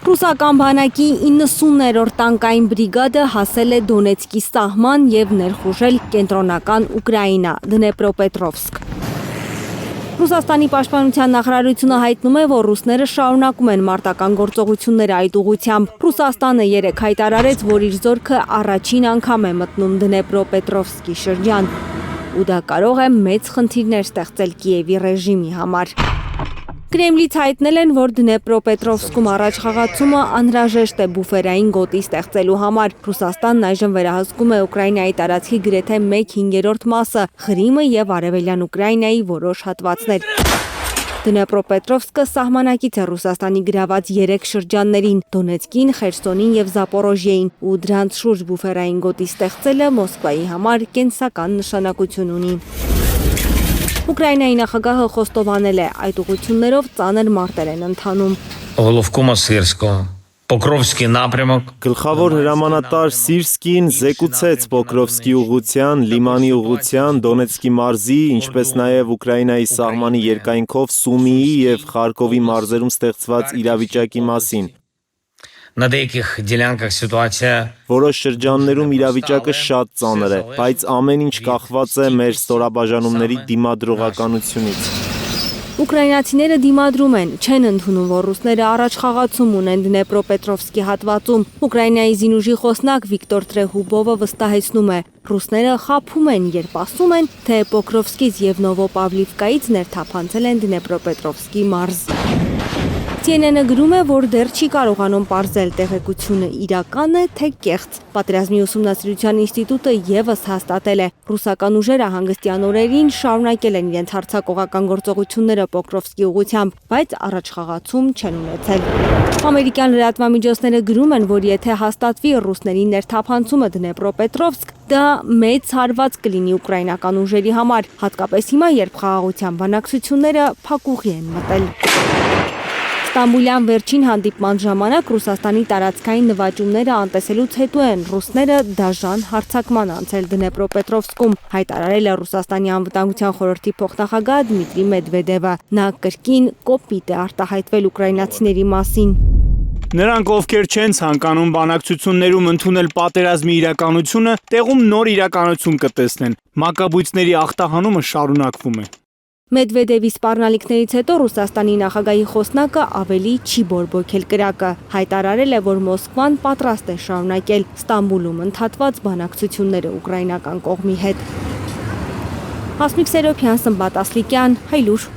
Ռուսական բանակի 90-րդ տանկային բրիգադը հասել է Դոնեցկի սահման և ներխուժել կենտրոնական Ուկրաինա, Դնեպրոպետրովսկ։ Ռուսաստանի պաշտպանության նախարարությունը հայտնում է, որ ռուսները շարունակում են մարտական գործողությունները այդ ուղղությամբ։ Ռուսաստանը երեկ հայտարարեց, որ իր զորքը առաջին անգամ է մտնում Դնեպրոպետրովսկի շրջան, ու դա կարող է մեծ խնդիրներ ստեղծել Կիևի ռեժիմի համար։ Կրեմլից հայտնել են, որ Դնեպրոպետրովսկում առաջխաղացումը անհրաժեշտ է բուֆերային գոտի ստեղծելու համար։ Ռուսաստանն այժմ վերահսկում է Ուկրաինայի տարածքի գրեթե 1/5 մասը, Ղրիմը և Արևելյան Ուկրաինայի որոշ հատվածներ։ Դնեպրոպետրովսկը սահմանակից է Ռուսաստանի գրաված 3 շրջաններին՝ Դոնեցկին, Խերսոնին և Զապորոժիեին, ու դրանց շուրջ բուֆերային գոտի ստեղծելը Մոսկվայի համար կենսական նշանակություն ունի։ Ուկրաինայի նախագահը խոստովանել է, այդ ուղղություններով ծանր մարտեր են ընթանում։ Պոկրովսկի напрямок։ Գլխավոր հրամանատար Սիրսկին զեկուցեց Պոկրովսկի ուղղության, Լիմանի ուղղության, Դոնեցկի մարզի, ինչպես նաև Ուկրաինայի սահմանի երկայնքով Սումիի և Խարկովի մարզերում ստեղծված իրավիճակի մասին։ Որոշ շրջաններում իրավիճակը շատ ծանր է, բայց ամեն ինչ կախված է մեր ստորաբաժանումների դիմադրողականությունից։ Ուկրաինացիները դիմադրում են, չեն ընդունում, որ ռուսները առաջխաղացում ունեն Դնեպրոպետրովսկի հատվածում։ Ուկրաինայի զինուժի խոսնակ Վիկտոր Տրեհուբովը վստահեցնում է, ռուսները խաբում են, երբ ասում են, թե Պոկրովսկից և Նովոպավլիվկայից ներթափանցել են Դնեպրոպետրովսկի մարզ։ CNN-ը գրում է, որ դեռ չի կարողանում պարզել տեղեկությունը իրական է, թե կեղծ։ Պատերազմի ուսումնասիրության ինստիտուտը ևս հաստատել է, ռուսական ուժերը հանգստյան օրերին շարունակել են իրենց հարձակողական գործողությունները Պոկրովսկի ուղղությամբ, բայց առաջխաղացում չեն ունեցել։ Ամերիկյան լրատվամիջոցները գրում են, որ եթե հաստատվի ռուսների ներթափանցումը Դնեպրոպետրովսկ, դա մեծ հարված կլինի ուկրաինական ուժերի համար, հատկապես հիմա, երբ խաղաղության բանակցությունները փակուղի են մտել։ Ստամբուլյան վերջին հանդիպման ժամանակ Ռուսաստանի տարածքային նվաճումները անտեսելուց հետո են ռուսները դաժան հարձակման անցել Դնեպրոպետրովսկում, հայտարարել է Ռուսաստանի անվտանգության խորհրդի փոխնախագահ Դմիտրի Մեդվեդևը։ Նա կրկին կոպիտ է արտահայտվել ուկրաինացիների մասին։ Նրանք, ովքեր չեն ցանկանում բանակցություններում ընդունել պատերազմի իրականությունը, տեղում նոր իրականություն կտեսնեն։ Մակաբույծների ախտահանումը շարունակվում է։ Մեդվեդևի սպառնալիքներից հետո Ռուսաստանի նախագահի խոսնակը ավելի չի բորբոքել կրակը, հայտարարել է, որ Մոսկվան պատրաստ է շարունակել Ստամբուլում ընդհատված բանակցությունները ուկրաինական կողմի հետ։ Հասմիկ Սերոբյան, Սմբատ Ասլիկյան, Հայլուր։